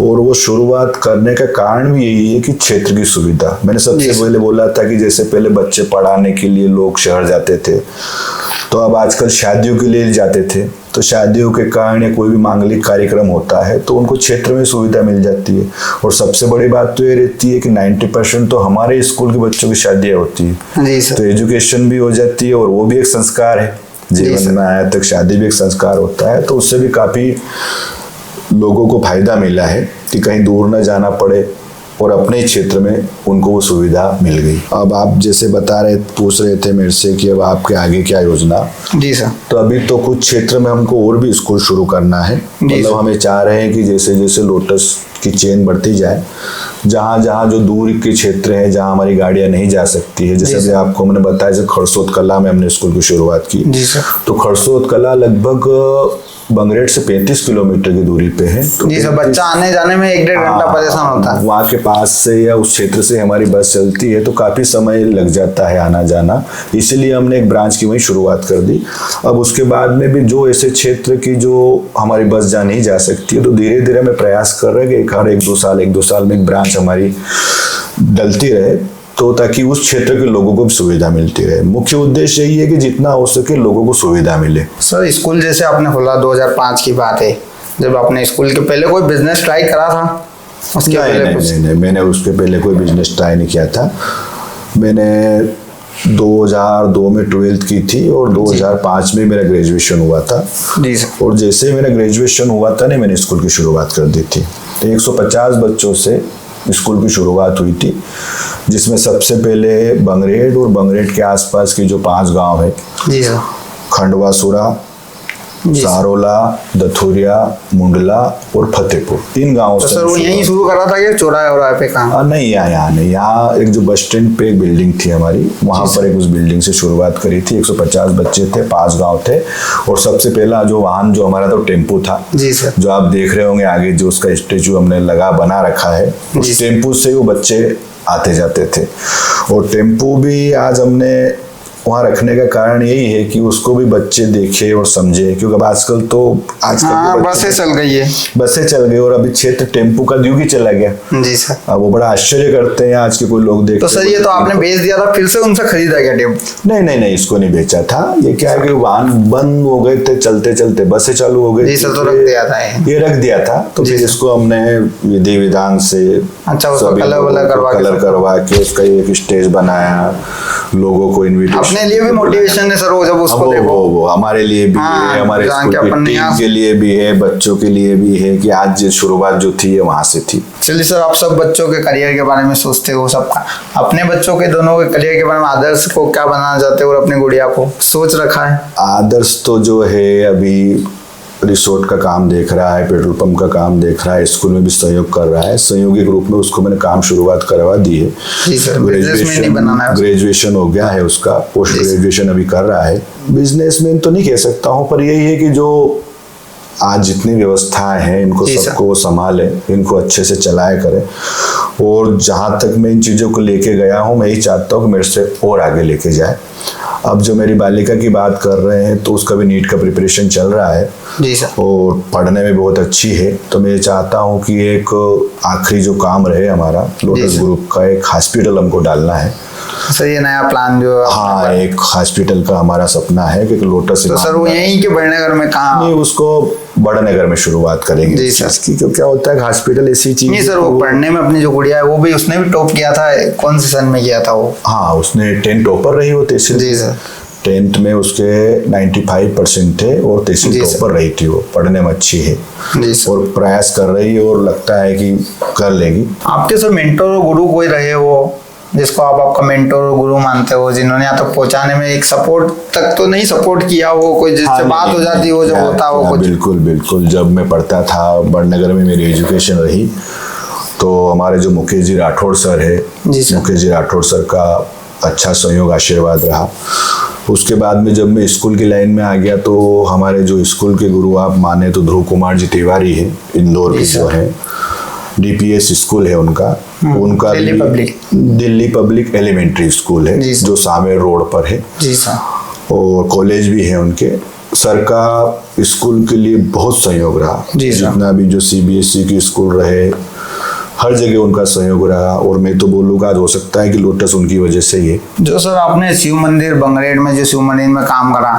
और वो शुरुआत करने का कारण भी यही है कि क्षेत्र की सुविधा। मैंने सबसे पहले बोला था कि जैसे पहले बच्चे पढ़ाने के लिए लोग शहर जाते थे, तो अब आजकल शादियों के लिए जाते थे, तो शादियों के कारण या कोई भी मांगलिक कार्यक्रम होता है तो उनको क्षेत्र में सुविधा मिल जाती है। और सबसे बड़ी बात तो ये रहती है कि 90% तो हमारे स्कूल के बच्चों की शादियाँ होती है। जी सर। तो एजुकेशन भी हो जाती है और वो भी एक संस्कार है। जीवन में आया तक शादी भी एक संस्कार होता है, तो उससे भी काफी लोगों को फायदा मिला है कि कहीं दूर न जाना पड़े और अपने ही क्षेत्र में उनको वो सुविधा मिल गई। अब आप जैसे पूछ रहे थे मेरे से कि अब आपके आगे क्या योजना? जी सर। तो अभी तो कुछ क्षेत्र में हमको और भी स्कूल शुरू करना है। मतलब हमें चाह रहे हैं कि जैसे जैसे लोटस की चेन बढ़ती जाए, जहाँ जहाँ जो दूर के क्षेत्र हैं जहाँ हमारी गाड़ियाँ नहीं जा सकती है, जैसे अभी आपको मैंने बताया जैसे खरसोत कला में हमने स्कूल की शुरुआत की। जी सर। तो खरसोत कला लगभग बंगरेट से 35 किलोमीटर की दूरी पे है। तो जी सर, बच्चा आने जाने में 1-1.5 घंटा परेशान होता है। वहाँ के पास से या उस क्षेत्र से हमारी बस चलती है तो काफी समय लग जाता है आना जाना, इसीलिए हमने एक ब्रांच की वहीं शुरुआत कर दी। अब उसके बाद में भी जो ऐसे क्षेत्र की जो हमारी बस जा नहीं जा सकती है, तो धीरे धीरे हमें प्रयास कर रहे हैं कि हर 1-2 साल में एक ब्रांच हमारी डलती रहे, तो ताकि उस क्षेत्र के लोगों को भी सुविधा मिलती रहे। मुख्य उद्देश्य यही है कि जितना हो सके लोगों को सुविधा मिले। सर स्कूल जैसे आपने खोला 2005 की बात है, जब आपने स्कूल के पहले कोई बिजनेस ट्राई करा था? उसके नहीं, मैंने उसके पहले कोई बिजनेस ट्राई नहीं किया था। मैंने 2002 में 12th की थी और 2005 में मेरा ग्रेजुएशन हुआ था। जी सर। और जैसे मेरा ग्रेजुएशन हुआ था मैंने स्कूल की शुरुआत कर दी थी। 150 बच्चों से स्कूल की शुरुआत हुई थी, जिसमें सबसे पहले बंगरेट और बंगरेट के आसपास की जो 5 गांव है, जी सर, खंडवासुरा, सारोला, दथुरिया, मुंडला और फतेहपुर, 3 गांवों से। सर वो यहीं शुरू करा था कि चौराहे पे कहाँ? नहीं, यहाँ एक जो बस स्टैंड पे एक बिल्डिंग थी हमारी, वहां पर एक उस बिल्डिंग से शुरुआत करी थी। 150 बच्चे थे, 5 गांव थे, और सबसे पहला जो वाहन जो हमारा था टेम्पू था। जी सर। जो आप देख रहे होंगे आगे जो उसका स्टेचू हमने बना रखा है, उस टेम्पू से वो बच्चे आते जाते थे। और टेम्पू भी आज हमने वहाँ रखने का कारण यही है कि उसको भी बच्चे देखे और समझे, क्योंकि अब आजकल बसें चल गई है, बसें चल गई और अभी क्षेत्र टेम्पू का युग ही चला गया। जी सर। अब वो बड़ा आश्चर्य करते हैं आज के कोई लोग देखते। तो सर ये तो आपने बेच दिया था, फिर से उनसे खरीदा क्या टेम्पू? नहीं, इसको नहीं बेचा था। ये क्या है कि वाहन बंद हो गए थे, चलते चलते बसें चालू हो गई। जी सर, तो रख दिया था ये रख दिया था। तो फिर इसको हमने विधि विधान से कलर करवा के उसका एक स्टेज बनाया, लोगों को इन्विटेशन। अपने लिए भी मोटिवेशन है सर वो, जब उसको देखो वो हमारे लिए भी है, हमारे स्कूल की टीम के लिए भी है, बच्चों के लिए भी है कि आज शुरुआत जो थी ये वहां से थी। चलिए सर, आप सब बच्चों के करियर के बारे में सोचते हो, सबका अपने बच्चों के दोनों के करियर के बारे में आदर्श को क्या बनाना चाहते हो और अपनी गुड़िया को सोच रखा है? आदर्श तो जो है अभी रिसोर्ट का काम देख रहा है, पेट्रोल पंप का काम देख रहा है, स्कूल में भी सहयोग कर रहा है। सहयोगी ग्रुप में उसको मैंने काम शुरुआत करवा दी है। जी सर, ग्रेजुएशन हो गया है उसका, पोस्ट ग्रेजुएशन अभी कर रहा है। बिजनेसमैन तो नहीं कह सकता हूँ, पर यही है कि जो आज जितनी व्यवस्थाएं हैं इनको सबको वो संभाले, इनको अच्छे से चलाया करे और जहाँ तक मैं इन चीज़ों को लेके गया हूँ, मैं यही चाहता हूँ कि मेरे से और आगे लेके जाए। अब जो मेरी बालिका की बात कर रहे हैं, तो उसका भी नीट का प्रिपरेशन चल रहा है जी सर, और पढ़ने में बहुत अच्छी है। तो मैं चाहता हूँ कि एक आखिरी जो काम रहे हमारा, लोटस ग्रुप का एक हॉस्पिटल हमको डालना है सर। ये नया प्लान जो हाँ, एक हॉस्पिटल का हमारा सपना है कि लोटस। तो सर वो यहीं के बड़नगर में कहाँ? नहीं, उसको बड़नगर में शुरुआत करेंगे जी इस सर। चीज़ की। क्यों, क्या होता है हॉस्पिटल ऐसी चीज नहीं सर, वो पढ़ने में अपनी जो गुड़िया है वो भी उसने भी टॉप किया था, कौन से सन में किया था वो? हाँ, उसने 10 टॉपर रही हो तहसील। जी सर। 10th में उसके 95% थे और तहसील टॉपर रही थी। वो पढ़ने में अच्छी है जी सर। और प्रयास कर रही है और लगता है कि कर लेगी। आपके सर मेंटोर और गुरु कोई रहे हो जिसको आप आपका मेंटोर और गुरु मानते हो, जिन्होंने यहाँ तक पहुंचाने में एक सपोर्ट तक तो नहीं सपोर्ट किया हो, कोई जिससे बात हो जाती हो, जब होता हो कुछ? बिल्कुल बिल्कुल। जब मैं पढ़ता था, बड़नगर में मेरी एजुकेशन रही, तो हमारे जो मुकेश जी राठौड़ सर है, मुकेश जी राठौड़ सर का अच्छा सहयोग आशीर्वाद रहा। उसके बाद में जब मैं स्कूल की लाइन में आ गया, तो हमारे जो स्कूल के गुरु आप माने तो ध्रुव कुमार जी तिवारी है, इंदौर के जो है, DPS स्कूल है उनका दिल्ली पब्लिक एलिमेंट्री स्कूल है जो सामेर रोड पर है जी सर। और कॉलेज भी है उनके। सर का स्कूल के लिए बहुत सहयोग रहा, जितना भी जो CBSE की स्कूल रहे, हर जगह उनका सहयोग रहा। और मैं तो बोलूँगा आज हो सकता है कि लोटस उनकी वजह से ही है। जो सर आपने शिव मंदिर बंगरेड में जो शिव मंदिर में काम करा,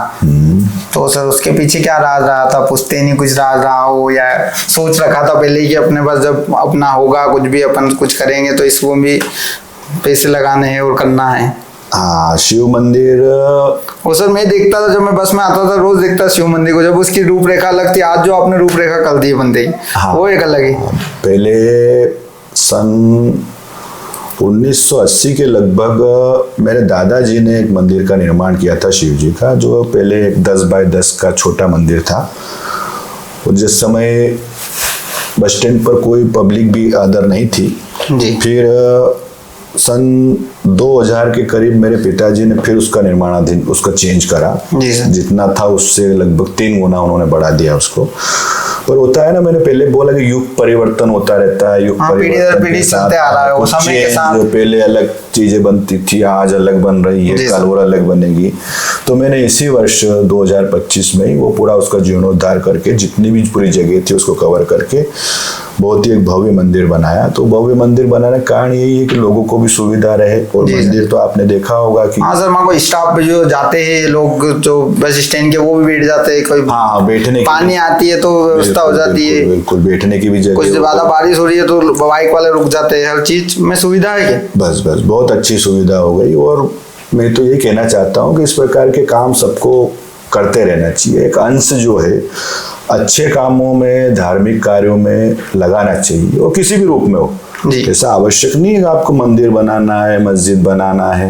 तो सर उसके पीछे क्या राज रहा था? पुश्तैनी कुछ राज रहा हो या सोच रखा था पहले कि अपने पास जब अपना होगा कुछ भी अपन कुछ करेंगे तो इसको भी पैसे लगाने हैं और करना है? हाँ, शिव मंदिर वो सर मैं देखता था, जब मैं बस में आता था रोज देखता शिव मंदिर को, जब उसकी रूपरेखा अलग थी, आज जो आपने रूपरेखा कर दी बंदे की, वो एक अलग है। पहले सन 1980 के लगभग मेरे दादाजी ने एक मंदिर का निर्माण किया था शिव जी का, जो पहले एक 10 बाय 10 का छोटा मंदिर था। और जिस समय बस स्टैंड पर कोई पब्लिक भी आदर नहीं थी जी। फिर सन 2000 के करीब मेरे पिताजी ने फिर उसका निर्माणाधीन उसका चेंज करा, जितना था उससे लगभग 3 गुना उन्होंने बढ़ा दिया उसको। पर होता है ना, मैंने पहले बोला कि युग परिवर्तन होता रहता है, युग परिवर्तन पीढ़ी चलते आ रहा है, वो समय के साथ जो पहले अलग चीजें बनती थी आज अलग बन रही है, कल और अलग बनेगी। तो मैंने इसी वर्ष 2025 में ही वो पूरा उसका जीर्णोद्धार करके जितनी भी पूरी जगह थी उसको कवर करके बहुत ही एक भव्य मंदिर बनाया। तो भव्य मंदिर बनाने का कारण यही है कि लोगों को भी सुविधा रहे। और मंदिर तो आपने देखा होगा कि हाँ सर, वहाँ को स्टाफ पे जो जाते हैं लोग, जो बस स्टैंड के, वो भी बैठ जाते हैं। कोई हाँ, बैठने पानी आती है तो व्यवस्था हो जाती है, बिल्कुल बैठने की भी जगह, कुछ ज्यादा बारिश हो रही है तो बाइक वाले रुक जाते हैं, हर चीज में सुविधा है। बस बहुत अच्छी सुविधा हो गई। और मैं तो ये कहना चाहता हूँ कि इस प्रकार के काम सबको करते रहना चाहिए। एक अंश जो है अच्छे कामों में, धार्मिक कार्यों में लगाना चाहिए, और किसी भी रूप में हो। ऐसा आवश्यक नहीं है कि आपको मंदिर बनाना है, मस्जिद बनाना है,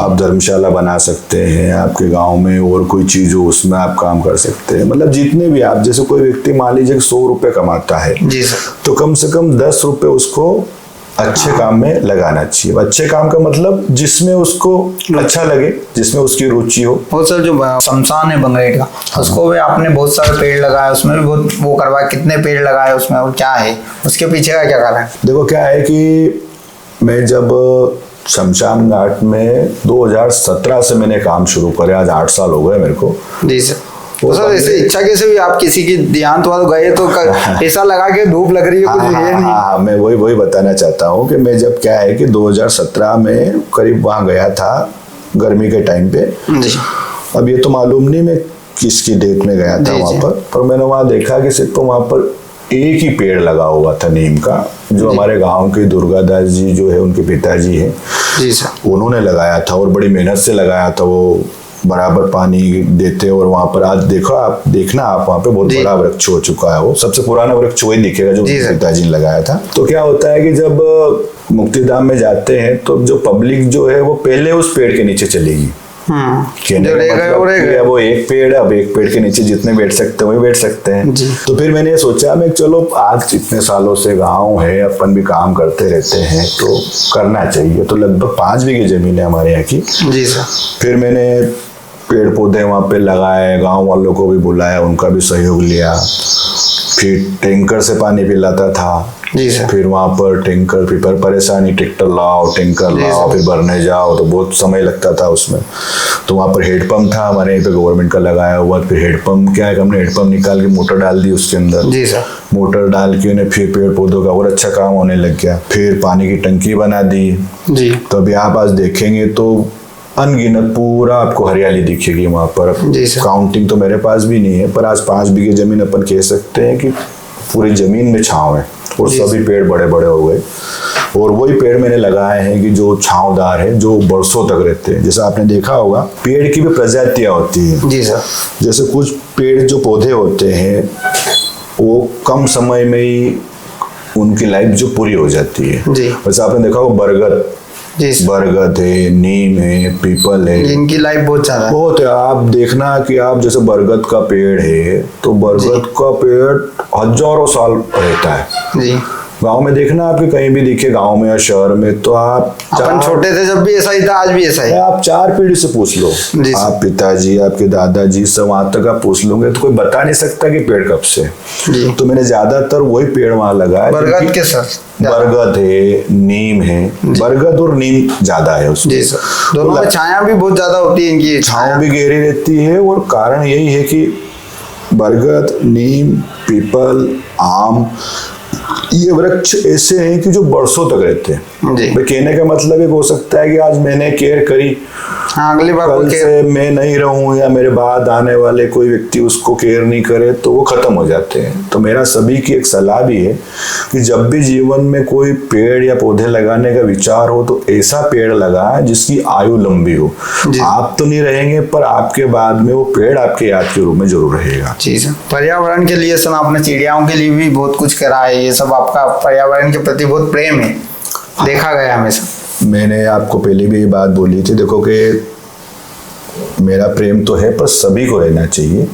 आप धर्मशाला बना सकते हैं, आपके गांव में और कोई चीज हो उसमें आप काम कर सकते हैं। मतलब जितने भी आप, जैसे कोई व्यक्ति मान लीजिए 100 रुपए कमाता है, तो कम से कम 10 रुपए उसको अच्छे काम में लगाना चाहिए। अच्छे काम का मतलब जिसमें उसको अच्छा लगे, जिसमें उसकी रुचि हो। वो सर जो शमशान है बंगरेड का, उसको भी आपने बहुत सारे पेड़ लगाए, उसमें भी बहुत वो करवाया, कितने पेड़ लगाए उसमें और क्या है उसके पीछे का क्या कारण है? देखो क्या है कि मैं जब शमशान घाट में 2017 से मैंने काम शुरू करे, आज 8 साल हो गए मेरे को। जी सर। तो सर ऐसे इच्छा कैसे हुई? आप किसी की देहांत हुआ तो गए तो ऐसा लगा के धूप लग रही है, कुछ है नहीं? हाँ, मैं वही बताना चाहता हूँ कि मैं जब क्या है कि 2017 में करीब वहाँ गया था गर्मी के टाइम पे। अब ये तो मालूम नहीं मैं किसकी डेट में गया था वहाँ पर मैंने वहाँ देखा कि सिर्फ वहाँ पर एक ही पेड़ लगा हुआ था नीम का, जो हमारे गांव के दुर्गादास जी जो है उनके पिताजी हैं, उन्होंने लगाया था और बड़ी मेहनत से लगाया था। वो बराबर पानी देते और वहाँ पर आज देखना आप वहाँ पे बहुत बड़ा वृक्ष हो चुका है। वो सबसे पुराना वृक्ष वही दिखेगा जो पिताजी ने लगाया था। तो क्या होता है कि जब मुक्तिधाम में जाते हैं तो जो पब्लिक जो है वो पहले उस पेड़ के नीचे चलेगी। मतलब वो एक पेड़, अब एक पेड़ के नीचे जितने बैठ सकते हैं वही बैठ सकते हैं। तो फिर मैंने सोचा मैं चलो आज इतने सालों से गांव है, अपन भी काम करते रहते हैं तो करना चाहिए। तो लगभग 5 बीघे जमीन है हमारे यहाँ की। जी सर। फिर मैंने पेड़ पौधे वहाँ पे लगाए, गांव वालों को भी बुलाया, उनका भी सहयोग लिया। फिर टैंकर से पानी पिलाता था। जी सर। फिर वहाँ पर टैंकर फिर परेशानी, ट्रैक्टर लाओ, टैंकर लाओ, फिर भरने जाओ तो बहुत समय लगता था उसमें। तो वहाँ पर हेडपम्प था हमारे यहाँ पे गवर्नमेंट का लगाया हुआ। फिर हेडपम्प क्या है, हमने हेडपम्प निकाल के मोटर डाल दी उसके अंदर। जी सर। मोटर डाल के उन्हें फिर पेड़ पौधों का और अच्छा काम होने लग गया। फिर पानी की टंकी बना दी। जी। तो अभी आप आज देखेंगे तो अनगिनत पूरा आपको हरियाली दिखेगी वहाँ पर। जी सर। काउंटिंग तो मेरे पास भी नहीं है, पर आज 5 बीघे जमीन अपन कह सकते हैं कि पूरी जमीन में छांव है और सभी पेड़ बड़े बड़े हो गए। और वही पेड़ मैंने लगाए हैं कि जो छांवदार है, जो बरसों तक रहते हैं। जैसे आपने देखा होगा पेड़ की भी प्रजातियां होती हैं। जी सर। जैसे कुछ पेड़ जो पौधे होते हैं वो कम समय में ही उनकी लाइफ जो पूरी हो जाती है। जी। वैसे आपने देखा होगा बरगद, जी सर। बरगद है, नीम है, पीपल है, इनकी लाइफ बहुत ज्यादा है। बहुत है। आप देखना कि आप जैसे बरगद का पेड़ है तो बरगद का पेड़ हजारों साल रहता है। जी। गांव में देखना आपके कहीं भी दिखे, गांव में या शहर में, तो आप अपन छोटे थे जब भी ऐसा ही था, आज भी ऐसा ही। आप 4 पीढ़ी से पूछ लो, जी सर। आप पिताजी, आपके दादाजी सब वहां तक आप पूछ लोगे तो कोई बता नहीं सकता कि पेड़ कब से। जी। तो मैंने ज्यादातर वही पेड़ वहां लगाया। बरगद के सर। बरगद है, नीम है। बरगद और नीम ज्यादा है उसमें। जी सर। दोनों में छाया भी बहुत ज्यादा होती है इनकी। छांव भी गहरी रहती है और कारण यही है कि बरगद, नीम, पीपल, आम, ये वृक्ष ऐसे हैं कि जो बरसों तक रहते हैं। जी। भाई कहने का मतलब एक हो सकता है कि आज मैंने केयर करी, हाँ, अगली बार कल से मैं नहीं रहूं या मेरे बाद आने वाले कोई व्यक्ति उसको केयर नहीं करे तो वो खत्म हो जाते हैं। तो मेरा सभी की एक सलाह भी है कि जब भी जीवन में कोई पेड़ या पौधे लगाने का विचार हो तो ऐसा पेड़ लगाएं जिसकी आयु लंबी हो। आप तो नहीं रहेंगे पर आपके बाद में वो पेड़ आपके याद के रूप में जरूर रहेगा। जी सर। पर्यावरण के लिए सर आपने चिड़ियाओं के लिए भी बहुत कुछ करा है। ये सब आपका पर्यावरण के प्रति बहुत प्रेम है, देखा गया हमेशा। मैंने आपको पहले भी ये बात बोली थी, देखो कि मेरा प्रेम तो है पर सभी को रहना चाहिए,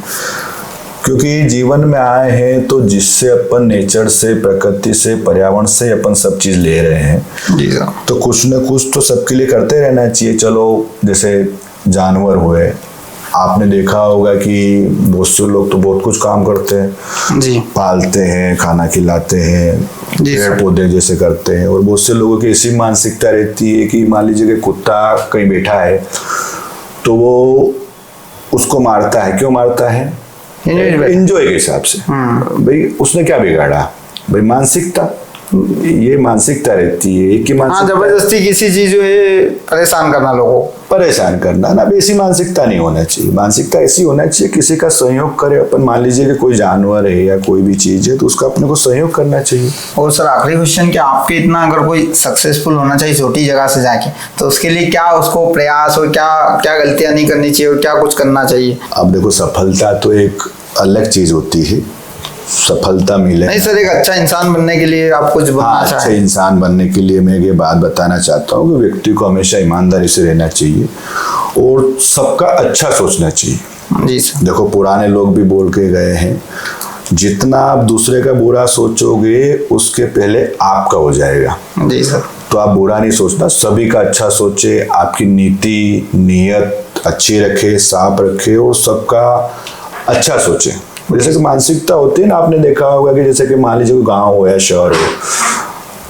क्योंकि जीवन में आए हैं तो जिससे अपन नेचर से, प्रकृति से, पर्यावरण से अपन सब चीज ले रहे हैं। जी सर। तो कुछ न कुछ तो सबके लिए करते रहना चाहिए। चलो जैसे जानवर हुए, आपने देखा होगा कि बहुत से लोग तो बहुत कुछ काम करते हैं। जी। पालते हैं, खाना खिलाते हैं, पेड़ पौधे जैसे करते हैं। और बहुत से लोगों की ऐसी मानसिकता रहती है कि मान लीजिए कि कुत्ता कहीं बैठा है तो वो उसको मारता है। क्यों मारता है? एंजॉय के हिसाब से। भाई उसने क्या बिगाड़ा? भाई मानसिकता, ये मानसिकता रहती है एक ही मानसिकता। जबरदस्ती किसी चीज जो है परेशान करना, लोगों को परेशान करना ना, ऐसी मानसिकता नहीं होना चाहिए। मानसिकता ऐसी होना चाहिए किसी का सहयोग करे अपन। मान लीजिए कि कोई जानवर है या कोई भी चीज है तो उसका अपने को सहयोग करना चाहिए। और सर आखिरी क्वेश्चन, कि आपके इतना अगर कोई सक्सेसफुल होना चाहिए छोटी जगह से जाके, तो उसके लिए क्या उसको प्रयास और क्या क्या गलतियां नहीं करनी चाहिए और क्या कुछ करना चाहिए? अब देखो, सफलता तो एक अलग चीज होती है। सफलता मिले नहीं सर, एक अच्छा इंसान बनने के लिए आप कुछ बनना चाहिए। अच्छे इंसान बनने के लिए मैं ये बात बताना चाहता हूँ कि व्यक्ति को हमेशा ईमानदारी से रहना चाहिए और सबका अच्छा सोचना चाहिए। जी सर। देखो पुराने लोग भी बोल के गए हैं, जितना आप दूसरे का बुरा सोचोगे उसके पहले आपका हो जाएगा। जी सर। तो आप बुरा नहीं सोचना, सभी का अच्छा सोचे, आपकी नीति नीयत अच्छी रखे, साफ रखे और सबका अच्छा सोचे। जैसे कि मानसिकता होती है ना, आपने देखा होगा कि जैसे कि मान लीजिए गांव हो या शहर हो,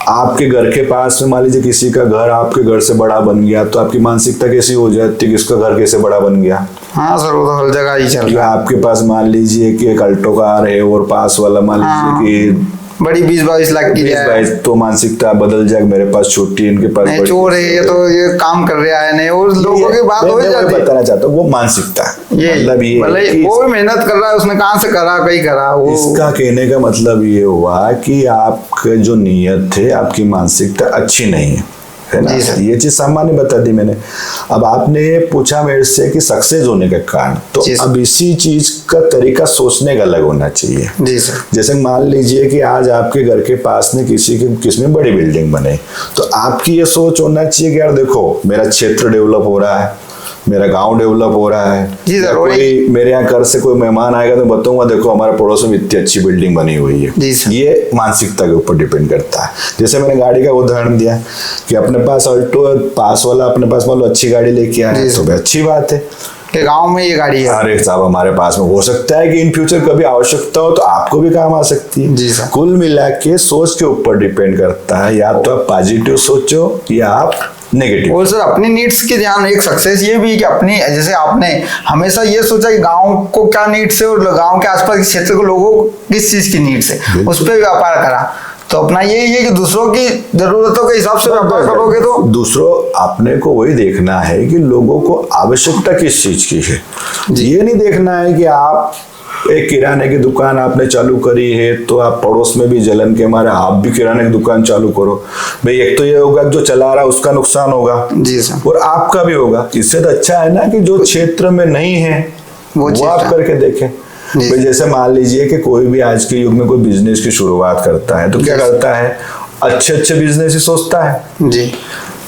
आपके घर के पास में मान लीजिए किसी का घर आपके घर से बड़ा बन गया तो आपकी मानसिकता कैसी हो जाती है कि इसका घर कैसे बड़ा बन गया। हाँ सर, वो तो हर जगह ही चल रहा है। आपके पास मान लीजिए कि एक अल्टो कार है और पास वाला मान लीजिए कि बड़ी 20-22 लाख की है, तो मानसिकता बदल जाएगा। मेरे पास छोटी, इनके पास बड़ी, चोर है, ये तो ये काम कर रहा है नहीं, और लोगों की बात हो जाती है। बताना चाहता हूँ वो मानसिकता, ये मतलब ये वो भी मेहनत कर रहा है, उसने कहाँ से करा, कहीं करा वो। इसका कहने का मतलब ये हुआ कि आपके जो नीयत थे, आपकी मानसिकता अच्छी नहीं है ना। ये चीज सामान्य बता दी मैंने। अब आपने पूछा मेरे से कि सक्सेस होने का कारण, तो अब इसी चीज का तरीका सोचने का अलग होना चाहिए। जी सर। जैसे मान लीजिए कि आज आपके घर के पास में किसने बड़ी बिल्डिंग बनाई, तो आपकी ये सोच होना चाहिए कि यार देखो मेरा क्षेत्र डेवलप हो रहा है, मेरा गांव डेवलप हो रहा है। जी सर। कोई मेरे यहाँ घर से कोई मेहमान आएगा तो बताऊंगा देखो हमारे पड़ोस में इतनी अच्छी बिल्डिंग बनी हुई है। जी सर। ये मानसिकता के ऊपर डिपेंड करता है। जैसे मैंने गाड़ी का उदाहरण दिया कि अपने पास अल्टो, पास वाला अपने पास मान लो अच्छी गाड़ी लेके आया तो अच्छी बात है। कि गांव में ये गाड़ी है। अरे साहब हमारे पास में हो सकता है कि इन फ्यूचर कभी आवश्यकता हो तो आपको भी काम आ सकती है। जी सर। कुल मिला के सोच के ऊपर डिपेंड करता है, या तो आप पॉजिटिव सोचो या आप नेगेटिव। और सर अपनी नीड्स की ध्यान, एक सक्सेस ये भी कि अपनी, जैसे आपने हमेशा ये सोचा कि गांव को क्या नीड्स है और गांव के आसपास के क्षेत्र के लोगों को किस चीज की नीड्स है, उस पर व्यापार करा। तो अपना यही है कि दूसरों की जरूरतों के हिसाब से व्यापार करोगे तो दूसरों आपने को वही देखना है कि लोगों को आवश्यकता किस चीज की है। ये नहीं देखना है कि आप एक किराने की दुकान आपने चालू करी है तो आप पड़ोस में भी जलन के मारे आप भी किराने की दुकान चालू करो। भाई एक तो ये होगा जो चला रहा है उसका नुकसान होगा जी सर, और आपका भी होगा। इससे तो अच्छा है ना कि जो क्षेत्र में नहीं है वो आप करके देखें। भाई जैसे मान लीजिए कि कोई भी आज के युग में कोई बिजनेस की शुरुआत करता है तो क्या करता है, अच्छे अच्छे बिजनेस ही सोचता है जी,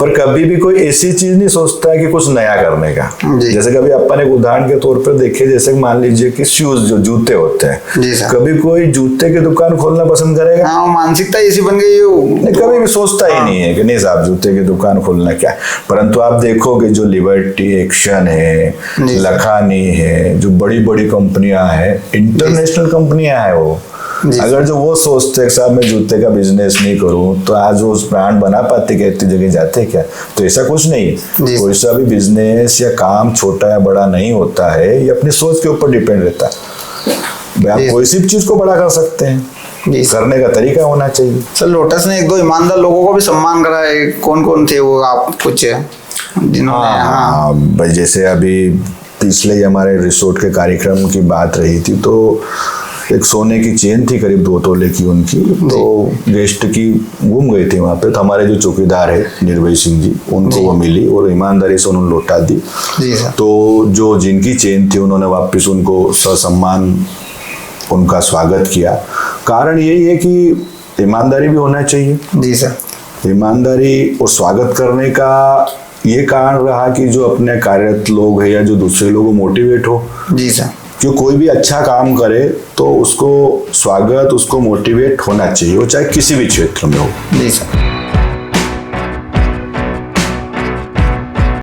पर कभी भी कोई ऐसी चीज नहीं सोचता है कि कुछ नया करने का। जैसे कभी अपन एक उदाहरण के तौर पर देखे, जैसे मान लीजिए कि शूज जो जूते होते हैं, जी सर, कभी कोई जूते की दुकान खोलना पसंद करेगा? हाँ, मानसिकता ऐसी बन गई है, कभी भी सोचता ही नहीं है कि नहीं साहब जूते की दुकान खोलना क्या। परंतु आप देखोगे जो लिबर्टी एक्शन है, लखानी है, जो बड़ी बड़ी कंपनियां हैं, इंटरनेशनल कंपनियां हैं, वो अगर जो वो सोचते साहब मैं जूते का बिजनेस नहीं करूं तो आज वो उस ब्रांड बना पाते क्या, इतनी जगह जाते क्या? तो ऐसा कुछ नहीं, कोई सा भी बिजनेस या काम छोटा या बड़ा नहीं होता है, ये अपनी सोच के ऊपर डिपेंड रहता है। आप कोई सी चीज को बड़ा कर सकते हैं, करने का तरीका होना चाहिए। सर लोटस ने एक दो ईमानदार लोगों को भी सम्मान करा है, कौन कौन थे वो आप कुछ जिन्होंने? हाँ भाई जैसे अभी पिछले ही हमारे रिसोर्ट के कार्यक्रम की बात रही थी तो एक सोने की चेन थी करीब 2 तोले की उनकी, तो गेस्ट की गुम गई थी वहां पे, तो हमारे जो चौकीदार है निर्भय सिंह जी, उनको वो मिली और ईमानदारी से उन्होंने लौटा दी। तो जो जिनकी चेन थी उन्होंने वापस उनको ससम्मान उनका स्वागत किया। कारण यही है कि ईमानदारी भी होना चाहिए। जी सर। ईमानदारी और स्वागत करने का ये कारण रहा कि जो अपने कार्यरत लोग है या जो दूसरे लोग मोटिवेट हो। जी सर। जो कोई भी अच्छा काम करे तो उसको स्वागत, उसको मोटिवेट होना चाहिए, वो चाहे किसी भी क्षेत्र में हो। जी सर।